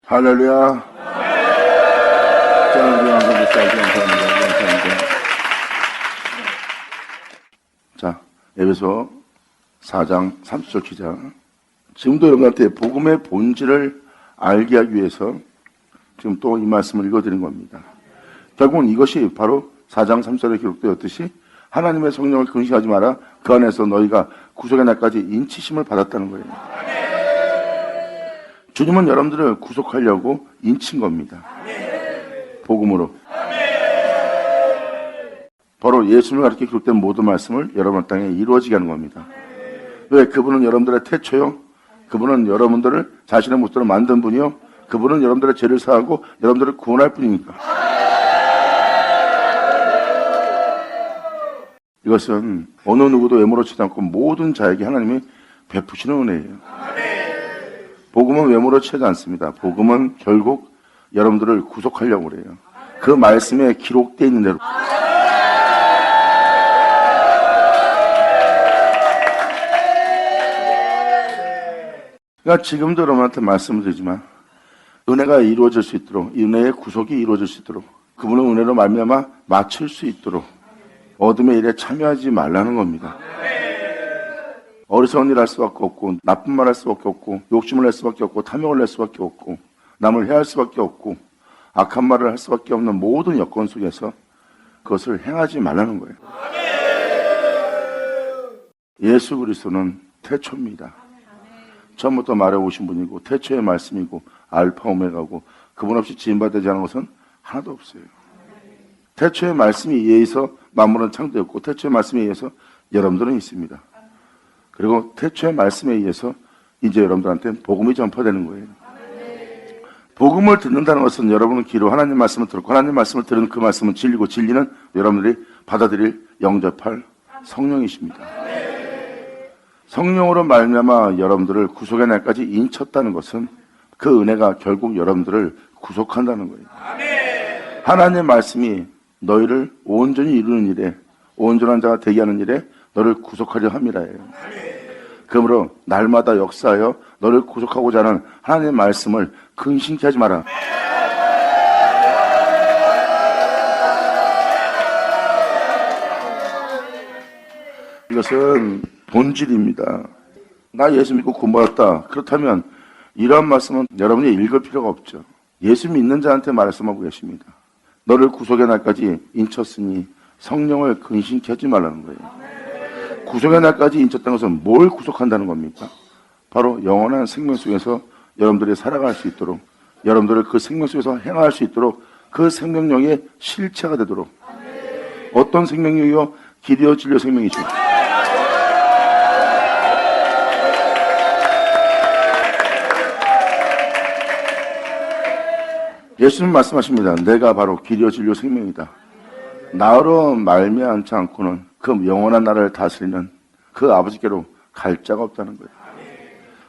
할렐루야. 감사합니다. 자, 에베소 4장 30절 기자. 지금도 여러분한테 복음의 본질을 알게 하기 위해서 지금 또 이 말씀을 읽어드린 겁니다. 결국은 이것이 바로 4장 3절에 기록되었듯이 하나님의 성령을 근심하지 마라. 그 안에서 너희가 구속의 날까지 인치심을 받았다는 거예요. 주님은 여러분들을 구속하려고 인친 겁니다. 복음으로. 바로 예수님을 가르쳐 기록된 모든 말씀을 여러분 땅에 이루어지게 하는 겁니다. 왜? 그분은 여러분들의 태초요. 그분은 여러분들을 자신의 모습으로 만든 분이요. 그분은 여러분들의 죄를 사하고 여러분들을 구원할 분이니까. 이것은 어느 누구도 외모로치지 않고 모든 자에게 하나님이 베푸시는 은혜예요. 복음은 외모로 취하지 않습니다. 복음은 결국 여러분들을 구속하려고 그래요. 그 말씀에 기록되어 있는 대로. 그러니까 지금도 여러분한테 말씀을 드리지만 은혜가 이루어질 수 있도록, 은혜의 구속이 이루어질 수 있도록, 그분은 은혜로 말미암아 맞출 수 있도록 어둠의 일에 참여하지 말라는 겁니다. 어리석은 일 할 수밖에 없고, 나쁜 말 할 수밖에 없고, 욕심을 낼 수밖에 없고, 탐욕을 낼 수밖에 없고, 남을 해할 수밖에 없고, 악한 말을 할 수밖에 없는 모든 여건 속에서 그것을 행하지 말라는 거예요. 예수 그리스도는 태초입니다. 처음부터 말해오신 분이고, 태초의 말씀이고, 알파 오메가고, 그분 없이 지음받지 않은 것은 하나도 없어요. 태초의 말씀에 의해서 만물은 창조됐고, 태초의 말씀에 의해서 여러분들은 있습니다. 그리고 태초의 말씀에 의해서 이제 여러분들한테 복음이 전파되는 거예요. 복음을 듣는다는 것은 여러분은 귀로 하나님 말씀을 들었고, 하나님 말씀을 들은 그 말씀은 진리고, 진리는 여러분들이 받아들일 영접할 성령이십니다. 성령으로 말미암아 여러분들을 구속의 날까지 인쳤다는 것은 그 은혜가 결국 여러분들을 구속한다는 거예요. 하나님의 말씀이 너희를 온전히 이루는 일에, 온전한 자가 되게 하는 일에 너를 구속하려 함이라예요. 그러므로 날마다 역사하여 너를 구속하고자 하는 하나님의 말씀을 근심케 하지 마라. 이것은 본질입니다. 나 예수 믿고 구원받았다. 그렇다면 이러한 말씀은 여러분이 읽을 필요가 없죠. 예수 믿는 자한테 말씀하고 계십니다. 너를 구속의 날까지 인쳤으니 성령을 근심케 하지 말라는 거예요. 구속의 날까지 인쳤다는 것은 뭘 구속한다는 겁니까? 바로 영원한 생명 속에서 여러분들이 살아갈 수 있도록, 여러분들을 그 생명 속에서 행할 수 있도록, 그 생명력의 실체가 되도록. 어떤 생명력이요? 길이요 진리요 생명이죠. 예수님 말씀하십니다. 내가 바로 길이요 진리요 생명이다. 나로 말미암지 않고는 그 영원한 나라를 다스리는 그 아버지께로 갈 자가 없다는 거예요.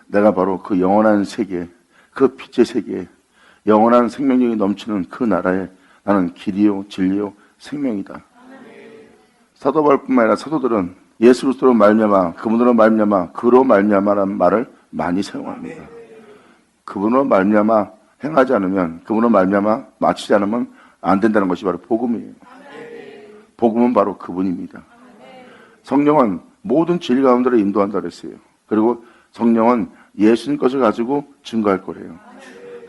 내가 바로 그 영원한 세계, 그 빛의 세계, 영원한 생명력이 넘치는 그 나라에 나는 길이요 진리요 생명이다. 사도 바울뿐만 아니라 사도들은 예수 그리스도로 말미암아, 그분으로 말미암아, 그로 말미암아라는 말을 많이 사용합니다. 그분으로 말미암아 행하지 않으면, 그분으로 말미암아 마치지 않으면 안 된다는 것이 바로 복음이에요. 복음은 바로 그분입니다. 성령은 모든 진리 가운데로 인도한다 그랬어요. 그리고 성령은 예수님 것을 가지고 증거할 거래요.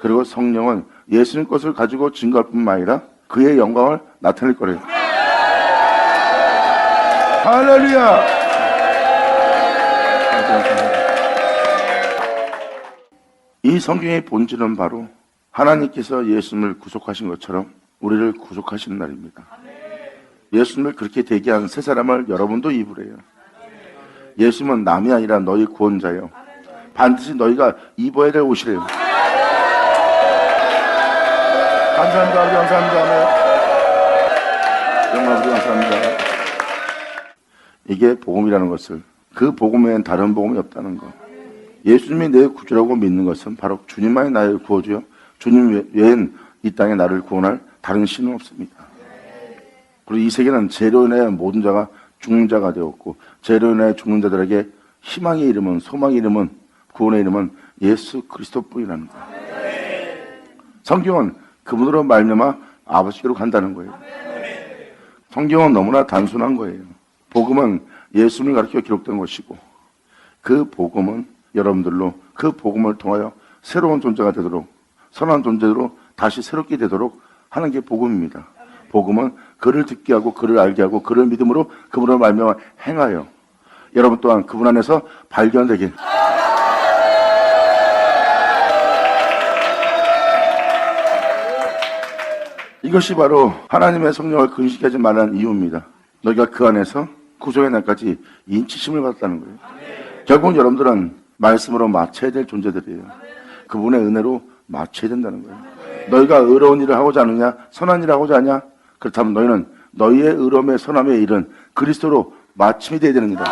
그리고 성령은 예수님 것을 가지고 증거할 뿐만 아니라 그의 영광을 나타낼 거래요. 할렐루야! 이 성경의 본질은 바로 하나님께서 예수님을 구속하신 것처럼 우리를 구속하시는 날입니다. 예수님을 그렇게 되게 한 세 사람을 여러분도 입으래요. 예수님은 남이 아니라 너희 구원자요. 반드시 너희가 입어야 될 옷이래요. 감사합니다. 우리 감사합니다. 영광 우리 감사합니다. 이게 복음이라는 것을, 그 복음 외엔 다른 복음이 없다는 것. 예수님이 내 구주라고 믿는 것은 바로 주님만이 나를 구워주요. 주님 외엔 이 땅에 나를 구원할 다른 신은 없습니다. 그리고 이 세계는 죄로 인해 모든 자가 죽는 자가 되었고, 죄로 인해 죽는 자들에게 희망의 이름은, 소망의 이름은, 구원의 이름은 예수 그리스도뿐이라는 거예요. 성경은 그분으로 말미암아 아버지께로 간다는 거예요. 성경은 너무나 단순한 거예요. 복음은 예수님을 가르쳐 기록된 것이고 그 복음은 여러분들로 그 복음을 통하여 새로운 존재가 되도록 선한 존재로 다시 새롭게 되도록 하는 게 복음입니다. 복음은 그를 듣게 하고 그를 알게 하고 그를 믿음으로 그분으로 말미암아 행하여 여러분 또한 그분 안에서 발견되길. 이것이 바로 하나님의 성령을 근식하지 말라는 이유입니다. 너희가 그 안에서 구속의 날까지 인치심을 받았다는 거예요. 결국 여러분들은 말씀으로 맞춰야 될 존재들이에요. 그분의 은혜로 맞춰야 된다는 거예요. 너희가 의로운 일을 하고자 하느냐 선한 일을 하고자 하냐 그렇다면 너희는 너희의 의로움의 선함의 일은 그리스도로 맞춤이 되어야 됩니다.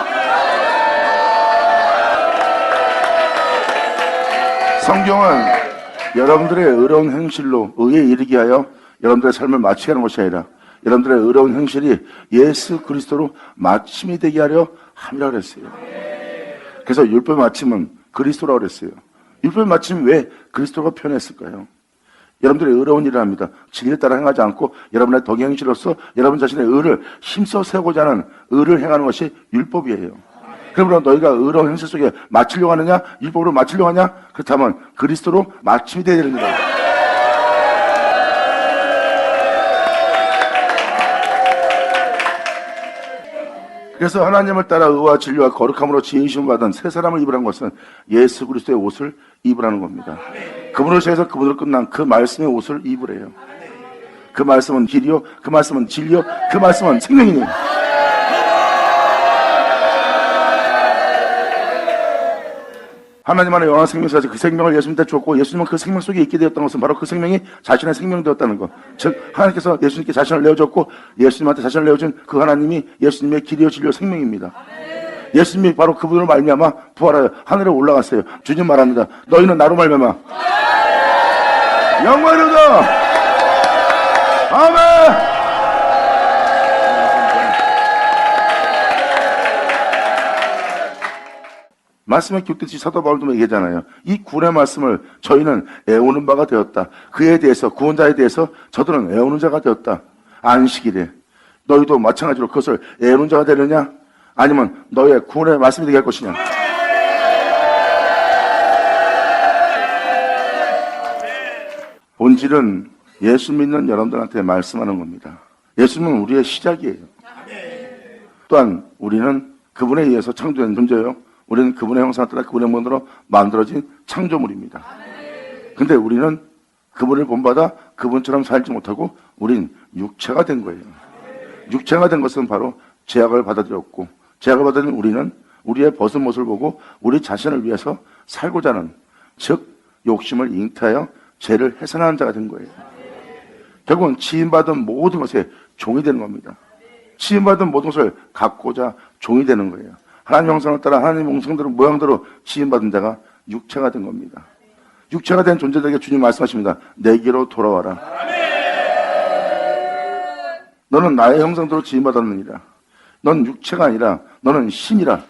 성경은 여러분들의 의로운 행실로 의에 이르게 하여 여러분들의 삶을 마치게 하는 것이 아니라 여러분들의 의로운 행실이 예수 그리스도로 마침이 되게 하려 함이라고 그랬어요. 그래서 율법의 마침은 그리스도라고 그랬어요. 율법의 마침이 왜 그리스도가 표현했을까요? 여러분들의 의로운 일을 합니다. 진리에 따라 행하지 않고 여러분의 덕의 행실로서 여러분 자신의 의를 힘써 세우고자 하는 의를 행하는 것이 율법이에요. 그러므로 너희가 의로운 행실 속에 마치려고 하느냐 율법으로 마치려고 하냐 그렇다면 그리스도로 마침이 되어야 됩니다. 그래서 하나님을 따라 의와 진리와 거룩함으로 지으심을 받은 새 사람을 입으라는 것은 예수 그리스도의 옷을 입으라는 겁니다. 그분을 세워서 그분으로 끝난 그 말씀의 옷을 입으래요. 그 말씀은 길이요, 그 말씀은 진리요, 그 말씀은 생명이니. 하나님 안에 영원한 생명이 있어서 그 생명을 예수님한테 줬고 예수님은 그 생명 속에 있게 되었던 것은 바로 그 생명이 자신의 생명이 되었다는 것. 즉 하나님께서 예수님께 자신을 내어줬고 예수님한테 자신을 내어준 그 하나님이 예수님의 길이요 진리요 생명입니다. 예수님이 바로 그분으로 말미암아 부활하여 하늘에 올라갔어요. 주님 말합니다. 너희는 나로 말미암아 영광을 얻어. 아멘. 말씀에 기록되듯이 사도 바울도 얘기하잖아요. 이 구원의 말씀을 저희는 애우는 바가 되었다. 그에 대해서 구원자에 대해서 저들은 애우는 자가 되었다. 안식일에 너희도 마찬가지로 그것을 애우는 자가 되느냐 아니면 너희의 구원의 말씀이 되게 할 것이냐. 본질은 예수 믿는 여러분들한테 말씀하는 겁니다. 예수님은 우리의 시작이에요. 또한 우리는 그분에 의해서 창조된 존재예요. 우리는 그분의 형상을 따라 그분의 모델로 만들어진 창조물입니다. 근데 우리는 그분을 본받아 그분처럼 살지 못하고 우린 육체가 된 거예요. 육체가 된 것은 바로 죄악을 받아들였고 죄악을 받아들인 우리는 우리의 벗은 모습을 보고 우리 자신을 위해서 살고자 하는 즉 욕심을 잉태하여 죄를 해산하는 자가 된 거예요. 결국은 지음받은 모든 것에 종이 되는 겁니다. 지음받은 모든 것을 갖고자 종이 되는 거예요. 하나님 형상을 따라 하나님 형상대로 모양대로 지음받은 자가 육체가 된 겁니다. 육체가 된 존재들에게 주님 말씀하십니다. 내게로 돌아와라. 너는 나의 형상대로 지음받았느니라. 넌 육체가 아니라 너는 신이라.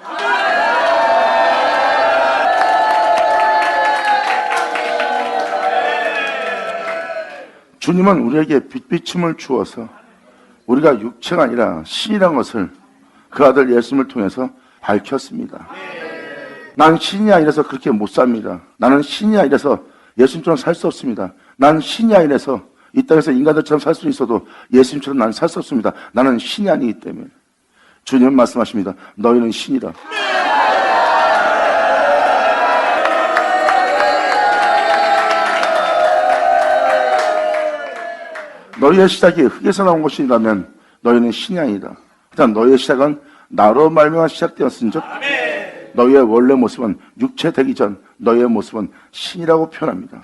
주님은 우리에게 빛비춤을 주어서 우리가 육체가 아니라 신이라는 것을 그 아들 예수님을 통해서 밝혔습니다. 난 신이 아니라서 그렇게 못 삽니다. 나는 신이 아니라서 예수님처럼 살 수 없습니다. 난 신이 아니라서 이 땅에서 인간들처럼 살 수 있어도 예수님처럼 난 살 수 없습니다. 나는 신이 아니기 때문에. 주님은 말씀하십니다. 너희는 신이라. 너희의 시작이 흙에서 나온 것이라면 너희는 신이 아니다. 일단 너희의 시작은 나로 말미암아 시작되었은즉 너희의 원래 모습은 육체 되기 전 너희의 모습은 신이라고 표현합니다.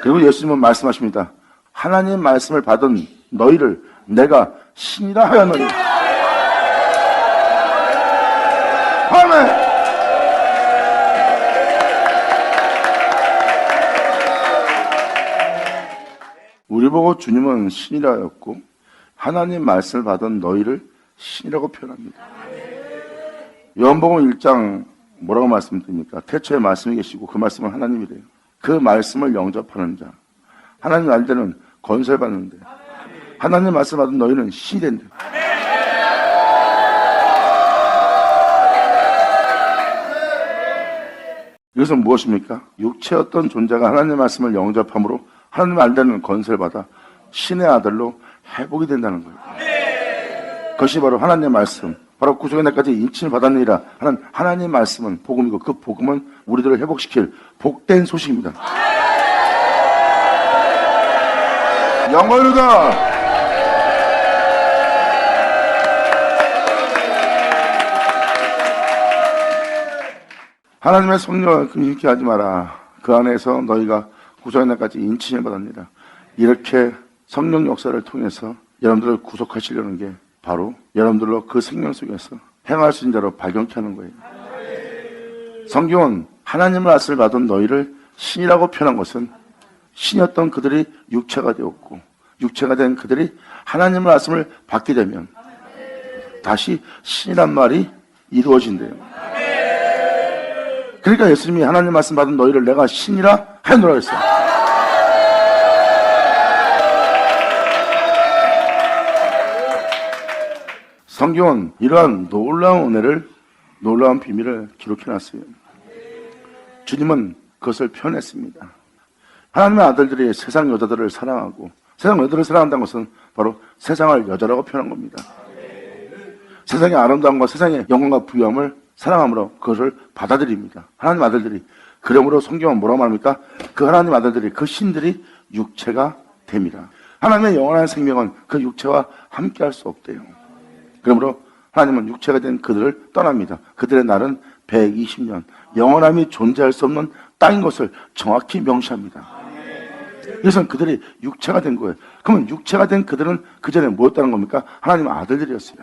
그리고 예수님은 말씀하십니다. 하나님 말씀을 받은 너희를 내가 신이라 하였느니. 아멘. 우리 보고 주님은 신이라 하였고 하나님 말씀을 받은 너희를 신이라고 표현합니다. 요한복음 1장 뭐라고 말씀드립니까? 태초에 말씀이 계시고 그 말씀은 하나님이래요. 그 말씀을 영접하는 자, 하나님 알 때는 건설받는데 하나님 말씀 받은 너희는 신이 된대. 이것은 무엇입니까? 육체의 어떤 존재가 하나님의 말씀을 영접함으로 하나님 알다는 건설받아 신의 아들로 회복이 된다는 거예요. 그것이 바로 하나님의 말씀, 바로 구속의 날까지 인침을 받았느니라 하는 하나님의 말씀은 복음이고 그 복음은 우리들을 회복시킬 복된 소식입니다. 영원하다. 하나님의 성령을 금식케 하지 마라. 그 안에서 너희가 구속의 날까지 인침을 받았느니라. 이렇게 성령 역사를 통해서 여러분들을 구속하시려는 게 바로 여러분들로 그 생명 속에서 행할 수 있는 자로 발견케 하는 거예요. 성경은 하나님의 말씀을 받은 너희를 신이라고 표현한 것은 신이었던 그들이 육체가 되었고 육체가 된 그들이 하나님의 말씀을 받게 되면 다시 신이란 말이 이루어진대요. 그러니까 예수님이 하나님 말씀 받은 너희를 내가 신이라 하노라 했어요. 성경은 이러한 놀라운 은혜를, 놀라운 비밀을 기록해놨어요. 주님은 그것을 표현했습니다. 하나님의 아들들이 세상 여자들을 사랑하고 세상 여자들을 사랑한다는 것은 바로 세상을 여자라고 표현한 겁니다. 세상의 아름다움과 세상의 영광과 부유함을 사랑함으로 그것을 받아들입니다. 하나님 아들들이. 그러므로 성경은 뭐라고 말합니까? 그 하나님 아들들이, 그 신들이 육체가 됩니다. 하나님의 영원한 생명은 그 육체와 함께 할 수 없대요. 그러므로 하나님은 육체가 된 그들을 떠납니다. 그들의 날은 120년, 영원함이 존재할 수 없는 땅인 것을 정확히 명시합니다. 그래서 그들이 육체가 된 거예요. 그러면 육체가 된 그들은 그 전에 뭐였다는 겁니까? 하나님 아들들이었어요.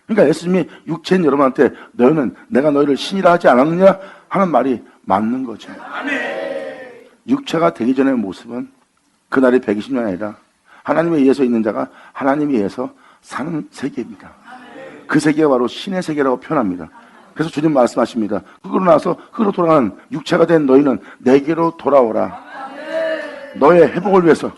그러니까 예수님이 육체인 여러분한테 너희는 내가 너희를 신이라 하지 않았느냐 하는 말이 맞는 거죠. 육체가 되기 전의 모습은 그날이 120년이 아니라 하나님에 의해서 있는 자가 하나님에 의해서 사는 세계입니다. 그 세계가 바로 신의 세계라고 표현합니다. 그래서 주님 말씀하십니다. 흙으로 나와서 흙으로 돌아가는 육체가 된 너희는 내게로 돌아오라. 너의 회복을 위해서.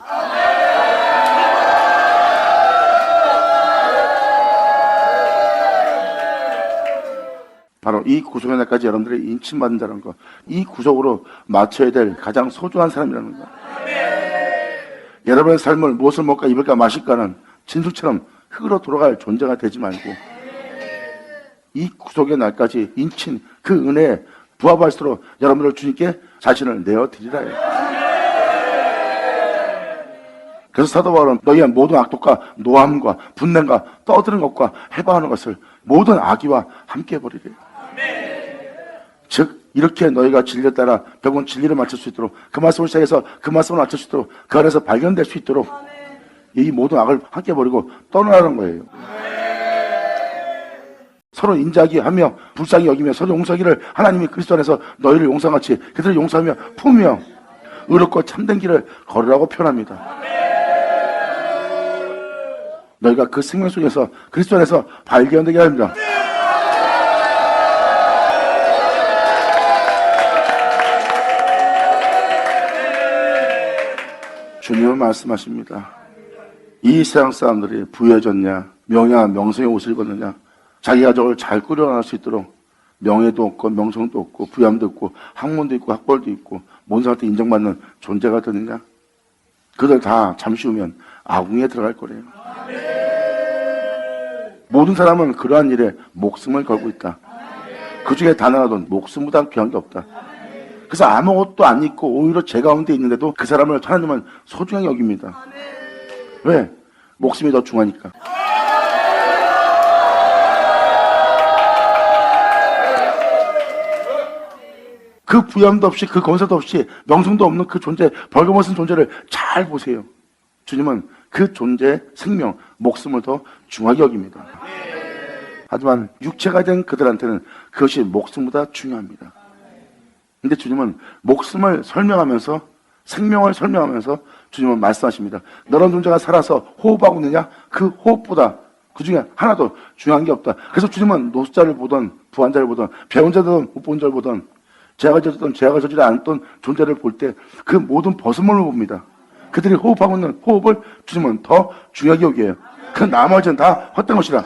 바로 이 구속의 날까지 여러분들이 인침받는 자라는 것, 이 구속으로 맞춰야 될 가장 소중한 사람이라는 것. 여러분의 삶을 무엇을 먹을까 입을까 마실까는 진술처럼 흙으로 돌아갈 존재가 되지 말고 이 구속의 날까지 인친 그 은혜에 부합할수록 여러분들 주님께 자신을 내어드리라 해요. 그래서 사도 바울은 너희의 모든 악독과 노함과 분냄과 떠드는 것과 해방하는 것을 모든 악의와 함께 해버리래요. 즉 이렇게 너희가 진리에 따라 결국은 진리를 맞출 수 있도록 그 말씀을 시작해서 그 말씀을 맞출 수 있도록 그 안에서 발견될 수 있도록 이 모든 악을 함께 버리고 떠나라는 거예요. 서로 인자하게 하며 불쌍히 여기며 서로 용서하기를 하나님이 그리스도 안에서 너희를 용서같이 그들을 용서하며 품으며 의롭고 참된 길을 걸으라고 표현합니다. 너희가 그 생명 속에서 그리스도 안에서 발견되게 합니다. 주님은 말씀하십니다. 이 세상 사람들이 부유해졌냐, 명예와 명성의 옷을 입었느냐, 자기 가족을 잘 꾸려나갈 수 있도록 명예도 없고 명성도 없고 부유함도 없고 학문도 있고 학벌도 있고 모든 사람한테 인정받는 존재가 되느냐? 그들 다 잠시 후면 아궁이에 들어갈 거래요. 모든 사람은 그러한 일에 목숨을 걸고 있다. 그 중에 단 하나도 목숨보다 귀한 게 없다. 그래서 아무것도 안 있고 오히려 제 가운데 있는데도 그 사람을 하나님은 소중하게 여깁니다. 왜? 목숨이 더 중하니까. 그 부양도 없이 그 건설도 없이 명성도 없는 그 존재, 벌거벗은 존재를 잘 보세요. 주님은 그 존재의 생명, 목숨을 더 중하게 여깁니다. 하지만 육체가 된 그들한테는 그것이 목숨보다 중요합니다. 근데 주님은 목숨을 설명하면서 생명을 설명하면서 주님은 말씀하십니다. 너런 존재가 살아서 호흡하고 있느냐? 그 호흡보다 그 중에 하나도 중요한 게 없다. 그래서 주님은 노숙자를 보던 부한자를 보던 배운 자든 못 본 자를 보던 죄악을 저질렀던 죄악을 저지르지 않았던 존재를 볼 때 그 모든 벗음을 봅니다. 그들이 호흡하고 있는 호흡을 주님은 더 중요하게 여겨요. 그 나머지는 다 헛된 것이라.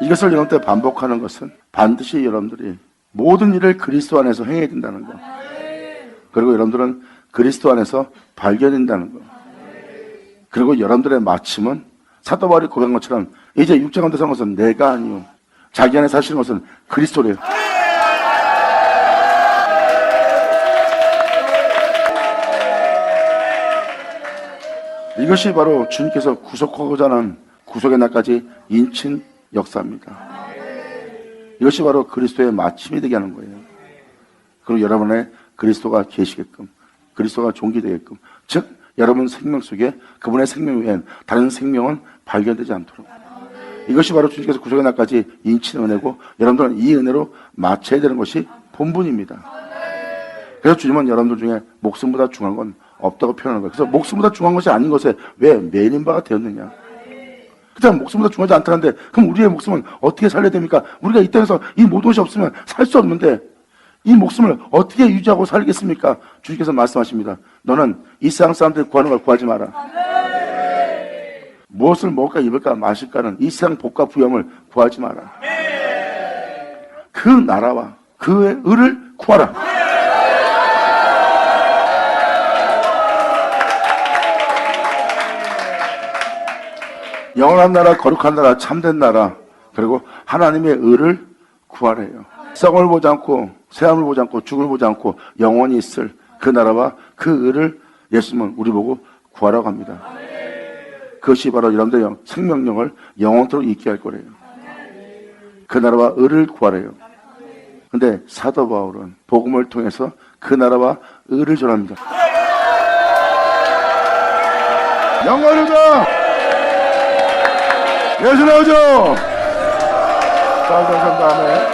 이것을 여러분들 반복하는 것은 반드시 여러분들이 모든 일을 그리스도 안에서 행해야 된다는 거. 그리고 여러분들은 그리스도 안에서 발견된다는 거. 그리고 여러분들의 마침은 사도 바울이 고백한 것처럼 이제 육체 가운데 사는 것은 내가 아니요 자기 안에 사시는 것은 그리스도래요. 이것이 바로 주님께서 구속하고자 하는 구속의 날까지 인친 역사입니다. 이것이 바로 그리스도의 마침이 되게 하는 거예요. 그리고 여러분의 그리스도가 계시게끔, 그리스도가 존귀되게끔, 즉 여러분 생명 속에 그분의 생명 외엔 다른 생명은 발견되지 않도록, 이것이 바로 주님께서 구속의 날까지 인친 은혜고, 여러분들은 이 은혜로 마쳐야 되는 것이 본분입니다. 그래서 주님은 여러분들 중에 목숨보다 중요한 건 없다고 표현하는 거예요. 그래서 목숨보다 중요한 것이 아닌 것에 왜 매일인 바가 되었느냐. 그다음 목숨보다 중요하지 않다는데 그럼 우리의 목숨은 어떻게 살려야 됩니까? 우리가 이 땅에서 이 모든 것이 없으면 살 수 없는데 이 목숨을 어떻게 유지하고 살겠습니까? 주님께서 말씀하십니다. 너는 이 세상 사람들이 구하는 걸 구하지 마라. 무엇을 먹을까 입을까 마실까는 이 세상 복과 부영을 구하지 마라. 그 나라와 그의 의를 구하라. 영원한 나라, 거룩한 나라, 참된 나라, 그리고 하나님의 의를 구하래요. 썩을 보지 않고 새함을 보지 않고 죽을 보지 않고 영원히 있을 그 나라와 그 의를 예수님은 우리 보고 구하라고 합니다. 그것이 바로 여러분들의 생명력을 영원토록 있게 할 거래요. 그 나라와 의를 구하래요. 근데 사도 바울은 복음을 통해서 그 나라와 의를 전합니다. 영광이다! 예수 나오죠? 자, 감사합니다.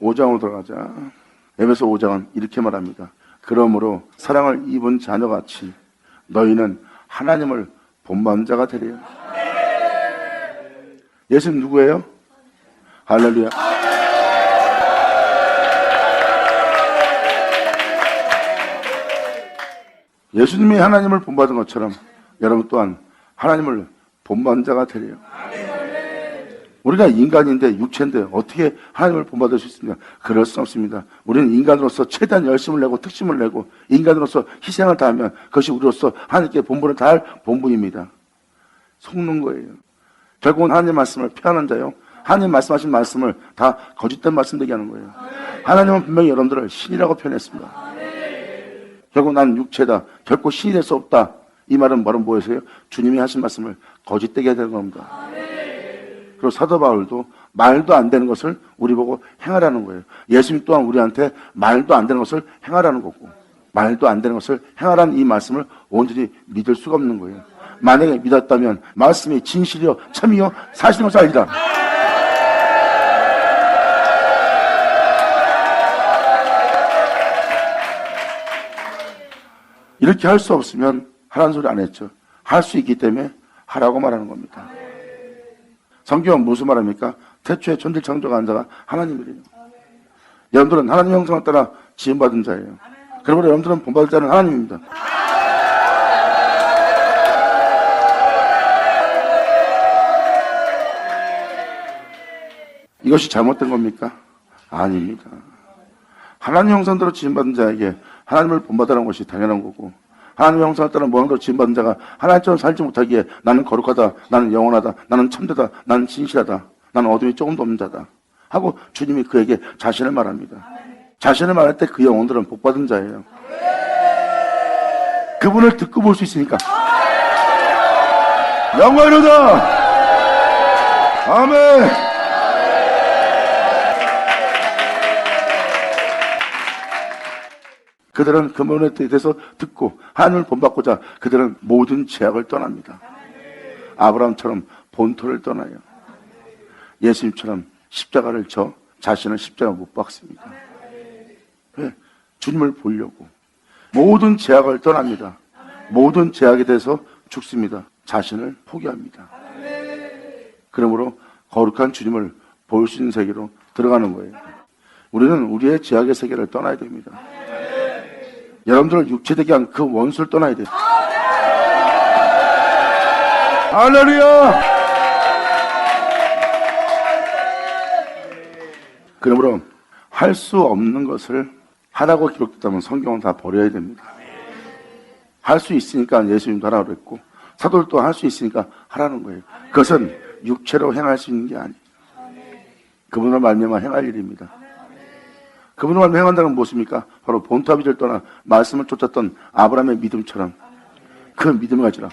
5장으로 들어가자. 에베소 5장은 이렇게 말합니다. 그러므로 사랑을 입은 자녀같이 너희는 하나님을 본받는 자가 되리라. 예수님 누구예요? 할렐루야. 예수님이 하나님을 본받은 것처럼 여러분 또한 하나님을 본받는 자가 되리라. 우리가 인간인데 육체인데 어떻게 하나님을 본받을 수 있습니까? 그럴 수 없습니다. 우리는 인간으로서 최대한 열심을 내고 특심을 내고 인간으로서 희생을 다하면 그것이 우리로서 하나님께 본분을 다할 본분입니다. 속는 거예요. 결국은 하나님 말씀을 폐하는 자요, 하나님 말씀하신 말씀을 다 거짓된 말씀 되게 하는 거예요. 하나님은 분명히 여러분들을 신이라고 표현했습니다. 결국 난 육체다, 결코 신이 될 수 없다, 이 말은 뭐였어요? 주님이 하신 말씀을 거짓되게 해야 되는 겁니다. 그리고 사도 바울도 말도 안 되는 것을 우리 보고 행하라는 거예요. 예수님 또한 우리한테 말도 안 되는 것을 행하라는 거고, 말도 안 되는 것을 행하라는 이 말씀을 온전히 믿을 수가 없는 거예요. 만약에 믿었다면 말씀이 진실이요 참이요 사실인 것을 알리라. 이렇게 할 수 없으면 하라는 소리 안 했죠. 할 수 있기 때문에 하라고 말하는 겁니다. 성경은 무슨 말합니까? 태초에 천지를 창조한 자가 하나님이래요. 여러분들은 하나님 형상을 따라 지음받은 자예요. 그러므로 여러분들은 본받을 자는 하나님입니다. 이것이 잘못된 겁니까? 아닙니다. 하나님 형상대로 지음받은 자에게 하나님을 본받으라는 것이 당연한 거고, 하나님의 형상을 따라 모양대로 지음받은 자가 하나님처럼 살지 못하기에 나는 거룩하다, 나는 영원하다, 나는 참되다, 나는 진실하다, 나는 어둠이 조금도 없는 자다 하고 주님이 그에게 자신을 말합니다. 자신을 말할 때 그 영혼들은 복받은 자예요. 그분을 듣고 볼 수 있으니까 영광이로다. 아멘. 그들은 그 문에 대해서 듣고 하나님을 본받고자 그들은 모든 제약을 떠납니다. 아브라함처럼 본토를 떠나요. 예수님처럼 십자가를 져 자신은 십자가 못 박습니다. 왜? 주님을 보려고 모든 제약을 떠납니다. 모든 제약에 대해서 죽습니다. 자신을 포기합니다. 그러므로 거룩한 주님을 볼 수 있는 세계로 들어가는 거예요. 우리는 우리의 죄악의 세계를 떠나야 됩니다. 여러분들을 육체되게 한 그 원수를 떠나야 돼요. 할렐루야! 그러므로 할 수 없는 것을 하라고 기록됐다면 성경은 다 버려야 됩니다. 할 수 있으니까 예수님도 하라고 그랬고 사도들도 할 수 있으니까 하라는 거예요. 그것은 육체로 행할 수 있는 게 아니에요. 그분을 말미암아 행할 일입니다. 그분을 말미암아 행한다는 건 무엇입니까? 바로 본토아비를 떠나 말씀을 쫓았던 아브라함의 믿음처럼 그 믿음을 가지라.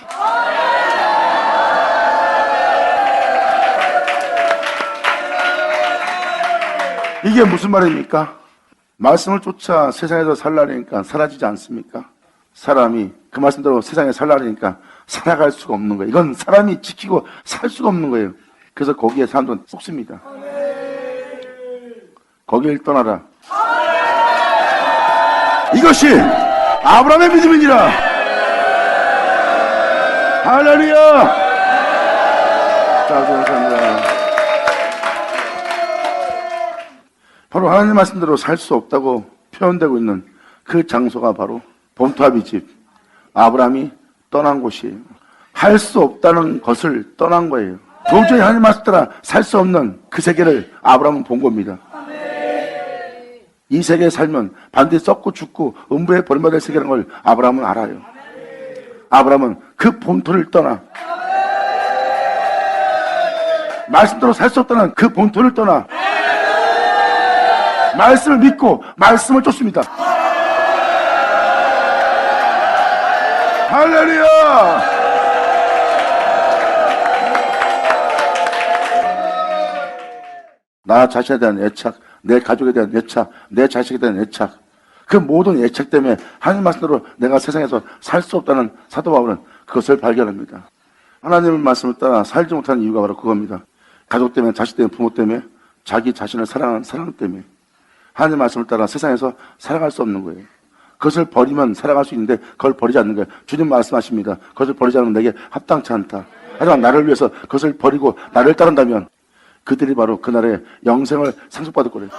이게 무슨 말입니까? 말씀을 쫓아 세상에서 살라니까 사라지지 않습니까? 사람이 그 말씀대로 세상에 살라니까 살아갈 수가 없는 거예요. 이건 사람이 지키고 살 수가 없는 거예요. 그래서 거기에 사람들은 쏙습니다. 거기를 떠나라. 이것이 아브라함의 믿음이니라. 할렐루야. 자, 감사합니다. 바로 하나님 말씀대로 살 수 없다고 표현되고 있는 그 장소가 바로 본토아비 집, 아브라함이 떠난 곳이에요. 할 수 없다는 것을 떠난 거예요. 도저히 하나님 말씀 따라 살 수 없는 그 세계를 아브라함은 본 겁니다. 이 세계에 살면 반드시 썩고 죽고 음부에 버림받을 세계라는 걸 아브라함은 알아요. 아브라함은 그 본토를 떠나 말씀대로 살 수 없다는 그 본토를 떠나 말씀을 믿고 말씀을 쫓습니다. 할렐루야! 나 자신에 대한 애착, 내 가족에 대한 애착, 내 자식에 대한 애착, 그 모든 애착 때문에 하나님 말씀대로 내가 세상에서 살 수 없다는 사도 바울은 그것을 발견합니다. 하나님의 말씀을 따라 살지 못하는 이유가 바로 그겁니다. 가족 때문에, 자식 때문에, 부모 때문에, 자기 자신을 사랑하는 사랑 때문에 하나님의 말씀을 따라 세상에서 살아갈 수 없는 거예요. 그것을 버리면 살아갈 수 있는데 그걸 버리지 않는 거예요. 주님 말씀하십니다. 그것을 버리지 않으면 내게 합당치 않다. 하지만 나를 위해서 그것을 버리고 나를 따른다면 그들이 바로 그날의 영생을 상속받을 거래요.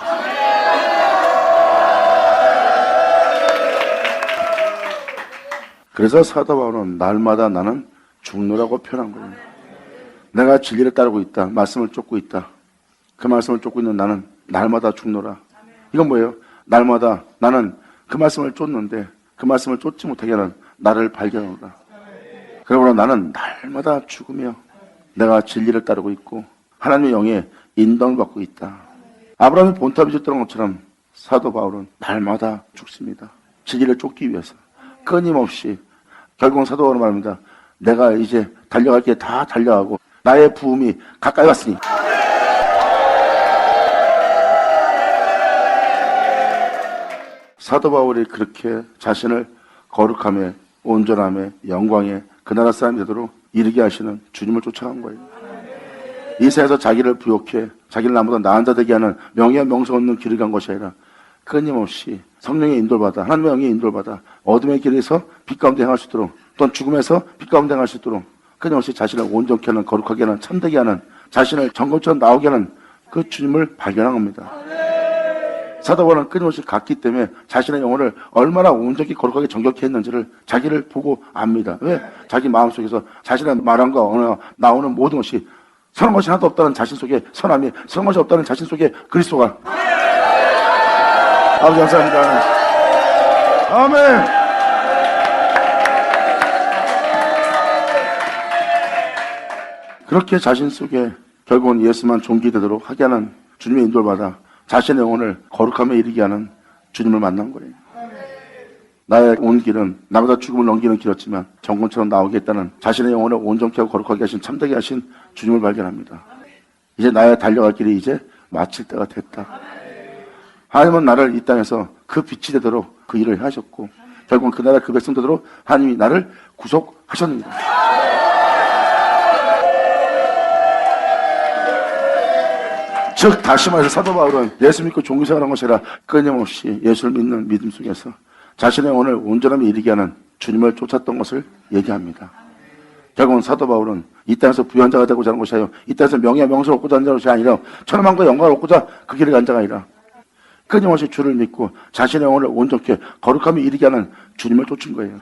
그래서 사도 바울은 날마다 나는 죽노라고 표현한 거예요. 내가 진리를 따르고 있다. 말씀을 쫓고 있다. 그 말씀을 쫓고 있는 나는 날마다 죽노라. 이건 뭐예요? 날마다 나는 그 말씀을 쫓는데 그 말씀을 쫓지 못하게 하는 나를 발견하노라. 그러므로 나는 날마다 죽으며 내가 진리를 따르고 있고 하나님의 영에 인도를 받고 있다. 아브라함이 본토아비 쫓던 것처럼 사도 바울은 날마다 죽습니다. 진리를 쫓기 위해서 끊임없이. 결국은 사도 바울은 말합니다. 내가 이제 달려갈 게 다 달려가고 나의 부음이 가까이 왔으니 사도 바울이 그렇게 자신을 거룩함에 온전함에 영광에 그 나라 사람이 되도록 이르게 하시는 주님을 쫓아간 거예요. 이 세상에서 자기를 부욕해 자기를 나보다 나은 자 되게 하는 명예와 명성 없는 길을 간 것이 아니라 끊임없이 성령의 인도를 받아 하나님의 영의 인도를 받아 어둠의 길에서 빛 가운데 행할 수 있도록 또는 죽음에서 빛 가운데 행할 수 있도록 끊임없이 자신을 온전케 하는 거룩하게 하는 참되게 하는 자신을 정금처럼 나오게 하는 그 주님을 발견한 겁니다. 사도 바울은 끊임없이 갔기 때문에 자신의 영혼을 얼마나 온전히 거룩하게 정결케 했는지를 자기를 보고 압니다. 왜? 자기 마음속에서 자신의 말함과 언어가 나오는 모든 것이 선한 것이 하나도 없다는 자신 속에 선함이, 선한 것이 없다는 자신 속에 그리스도가. 아버지 감사합니다. 아멘. 그렇게 자신 속에 결국은 예수만 존귀되도록 하게 하는 주님의 인도를 받아 자신의 영혼을 거룩함에 이르게 하는 주님을 만난 거예요. 나의 온 길은 나보다 죽음을 넘기는 길이었지만 정금처럼 나오겠다는 자신의 영혼을 온전케 하고 거룩하게 하신 참되게 하신 주님을 발견합니다. 이제 나의 달려갈 길이 이제 마칠 때가 됐다. 하나님은 나를 이 땅에서 그 빛이 되도록 그 일을 하셨고 결국은 그 나라 그 백성 되도록 하나님이 나를 구속하셨습니다. 즉 다시 말해서 사도 바울은 예수 믿고 종교생활한 것이 아니라 끊임없이 예수를 믿는 믿음 속에서 자신의 영혼을 온전함에 이르게 하는 주님을 쫓았던 것을 얘기합니다. 결국은 사도 바울은 이 땅에서 부유한 자가 되고자 하는 것이 아니라 이 땅에서 명예와 명성을 얻고자 하는 것이 아니라 천만과 영광을 얻고자 그 길을 간 자가 아니라 끊임없이 주를 믿고 자신의 영혼을 온전케 거룩함에 이르게 하는 주님을 쫓은 거예요.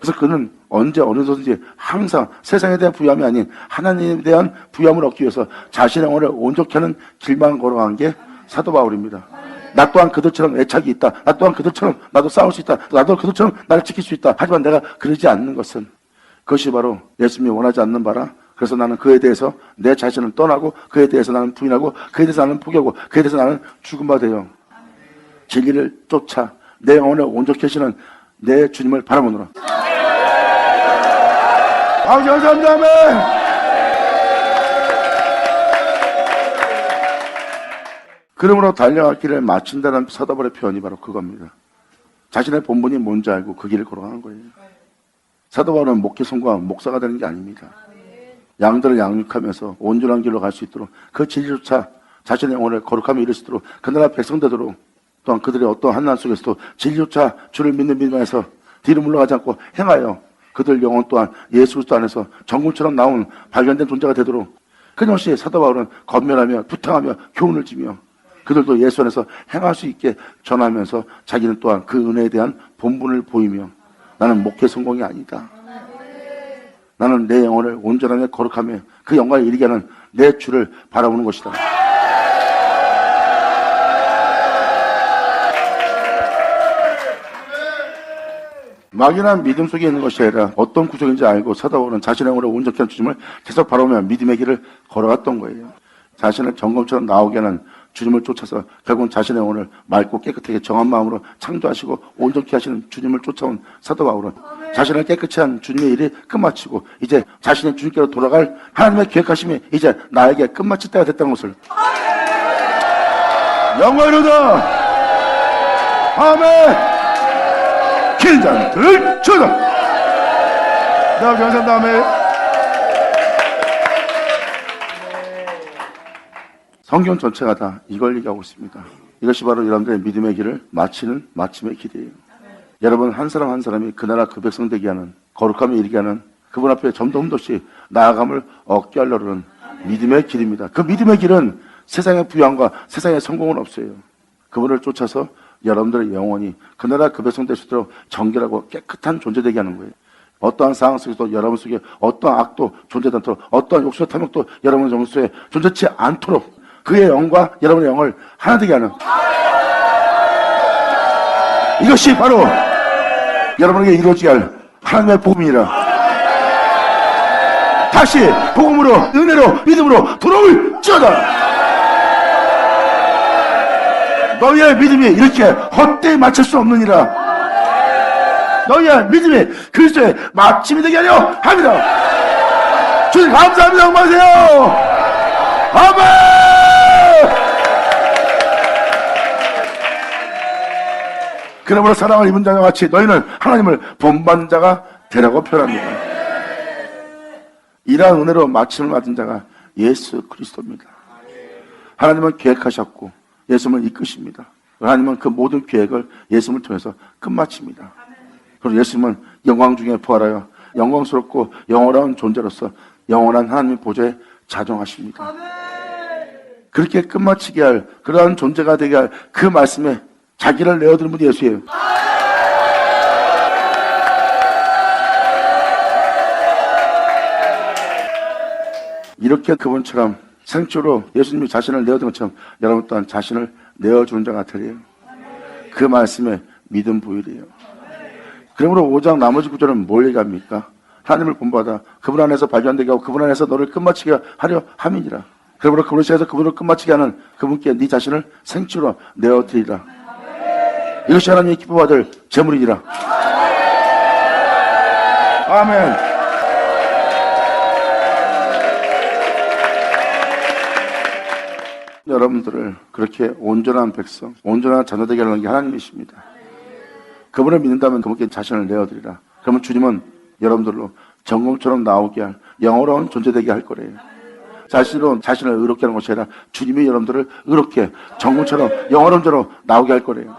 그래서 그는 언제 어느든지 항상 세상에 대한 부유함이 아닌 하나님에 대한 부유함을 얻기 위해서 자신의 영혼을 온전케 하는 길만 걸어간 게 사도 바울입니다. 나 또한 그들처럼 애착이 있다. 나 또한 그들처럼 나도 싸울 수 있다. 나도 그들처럼 나를 지킬 수 있다. 하지만 내가 그러지 않는 것은 그것이 바로 예수님이 원하지 않는 바라. 그래서 나는 그에 대해서 내 자신을 떠나고 그에 대해서 나는 부인하고 그에 대해서 나는 포기하고 그에 대해서 나는 죽은 바 되어 진리를 쫓아 내 영혼을 온전케 하시는 내 주님을 바라보노라. 아버지 감사합니다. 아멘. 그러므로 달려갈 길을 마친다는 사도 바울의 표현이 바로 그겁니다. 자신의 본분이 뭔지 알고 그 길을 걸어가는 거예요. 사도 바울은 목회 성과 목사가 되는 게 아닙니다. 양들을 양육하면서 온전한 길로 갈 수 있도록 그 진리조차 자신의 영혼을 거룩함에 이를 수 있도록 그 나라 백성 되도록 또한 그들의 어떤 한난 속에서도 진리조차 주를 믿는 믿음 안에서 뒤로 물러가지 않고 행하여 그들 영혼 또한 예수 그리스도 안에서 정금처럼 나온 발견된 존재가 되도록 끊임없이 사도 바울은 권면하며 부탁하며 교훈을 주며 그들도 예수 안에서 행할 수 있게 전하면서 자기는 또한 그 은혜에 대한 본분을 보이며 나는 목회 성공이 아니다. 나는 내 영혼을 온전하게 거룩하며 그 영광을 이루게 하는 내 주를 바라보는 것이다. 막연한 믿음 속에 있는 것이 아니라 어떤 구속인지 알고 사도 바울은 자신의 영혼을 온전케 하는 주님을 계속 바라보며 믿음의 길을 걸어갔던 거예요. 자신을 점검처럼 나오게 하는 주님을 쫓아서 결국은 자신의 영혼을 맑고 깨끗하게 정한 마음으로 창조하시고 온전케 하시는 주님을 쫓아온 사도 바울은 자신을 깨끗이 한 주님의 일이 끝마치고 이제 자신의 주님께로 돌아갈 하나님의 계획하심이 이제 나에게 끝마칠 때가 됐다는 것을 영광이로다. 아멘. 긴장들 주다. 나 감사한 다음에 성경 전체가 다 이걸 얘기하고 있습니다. 이것이 바로 여러분들의 믿음의 길을 마치는 마침의 길이에요. 여러분 한 사람 한 사람이 그 나라 그 백성 되게 하는 거룩함에 이르게 하는 그분 앞에 점도 흠도시 나아감을 얻게 하려는 믿음의 길입니다. 그 믿음의 길은 세상의 부양과 세상의 성공은 없어요. 그분을 쫓아서 여러분들의 영혼이 그 나라 그 백성 될 수 있도록 정결하고 깨끗한 존재 되게 하는 거예요. 어떠한 상황 속에서도 여러분 속에 어떠한 악도 존재하지 않도록 어떠한 욕심과 탐욕도 여러분 정신 속에 존재치 않도록 그의 영과 여러분의 영을 하나 되게 하는 이것이 바로 여러분에게 이루어지게 할 하나님의 복음이라. 다시 복음으로 은혜로 믿음으로 돌아올지어다. 너희의 믿음이 이렇게 헛되이 맞출 수 없느니라. 너희의 믿음이 그리스도의 마침이 되게 하려 합니다. 주님 감사합니다. 영광하세요. 아멘. 그러므로 사랑을 입은 자와 같이 너희는 하나님을 본받는 자가 되라고 표현합니다. 이러한 은혜로 마침을 맞은 자가 예수 그리스도입니다. 하나님은 계획하셨고 예수님을 이끄십니다. 하나님은 그 모든 계획을 예수님을 통해서 끝마칩니다. 그리고 예수님은 영광 중에 부활하여 영광스럽고 영원한 존재로서 영원한 하나님의 보좌에 자정하십니다. 그렇게 끝마치게 할 그러한 존재가 되게 할 그 말씀에 자기를 내어드린 분이 예수예요. 이렇게 그분처럼 생초로 예수님이 자신을 내어준 것처럼 여러분 또한 자신을 내어주는 자가 되리에요. 그 말씀에 믿음 부일이에요. 그러므로 5장 나머지 구절은 뭘 얘기합니까? 하나님을 본받아 그분 안에서 발견되게 하고 그분 안에서 너를 끝마치게 하려 함이니라. 그러므로 그분을 통해서 그분을 끝마치게 하는 그분께 네 자신을 생초로 내어드리라. 이것이 하나님의 기뻐받을 재물이니라. 아멘. 여러분들을 그렇게 온전한 백성, 온전한 자녀 되게 하는 게 하나님이십니다. 그분을 믿는다면 그분께 자신을 내어드리라. 그러면 주님은 여러분들로 정금처럼 나오게 할 영원한 존재 되게 할 거래요. 자신을 의롭게 하는 것이 아니라 주님이 여러분들을 의롭게 정금처럼 영원한 존재로 나오게 할 거래요.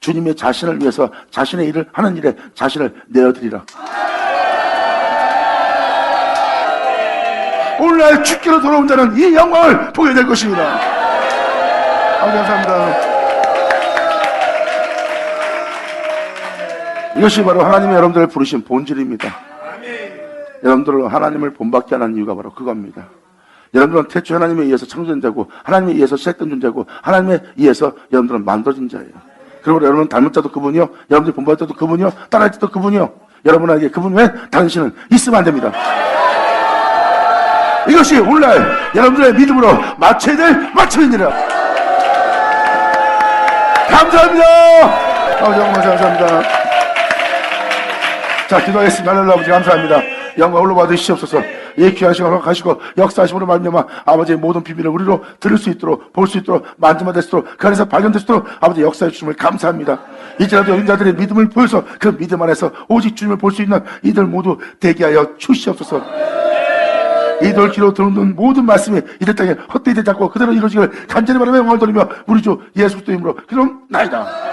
주님의 자신을 위해서 자신의 일을 하는 일에 자신을 내어드리라. 오늘날 죽기로 돌아온 자는 이 영광을 보게 될 것입니다. 감사합니다. 이것이 바로 하나님의 여러분들을 부르신 본질입니다. 여러분들은 하나님을 본받게 하는 이유가 바로 그겁니다. 여러분들은 태초에 하나님에 의해서 창조된 자고 하나님에 의해서 시작된 존재고 하나님에 의해서 여러분들은 만들어진 자예요. 그리고 여러분은 닮은 자도 그분이요, 여러분들이 본받을 때도 그분이요, 따라할 때도 그분이요. 여러분에게 그분 외에 당신은 있으면 안 됩니다. 이것이 오늘날 여러분들의 믿음으로 맞춰야 될 맞춰입니다. 감사합니다. 감사합니다. 자, 기도하겠습니다. 하늘로 아버지 감사합니다. 영광 홀로 받으시옵소서. 이 귀한 시간 허락하시고 역사하심으로 말미암아 아버지의 모든 비밀을 우리로 들을 수 있도록 볼 수 있도록 만지마 될 수 있도록 그 안에서 발견될 수 있도록 아버지 역사해 주심을 감사합니다. 이제라도 여린 자들의 믿음을 보여서 그 믿음 안에서 오직 주님을 볼 수 있는 이들 모두 되게 하여 주시옵소서. 이들 귀로 들은 모든 말씀이 이들 땅에 헛되이 되지 않고 그대로 이루어지기를 간절히 바라며 영광을 돌리며 우리 주 예수 그리스도 이름으로 기도합나이다.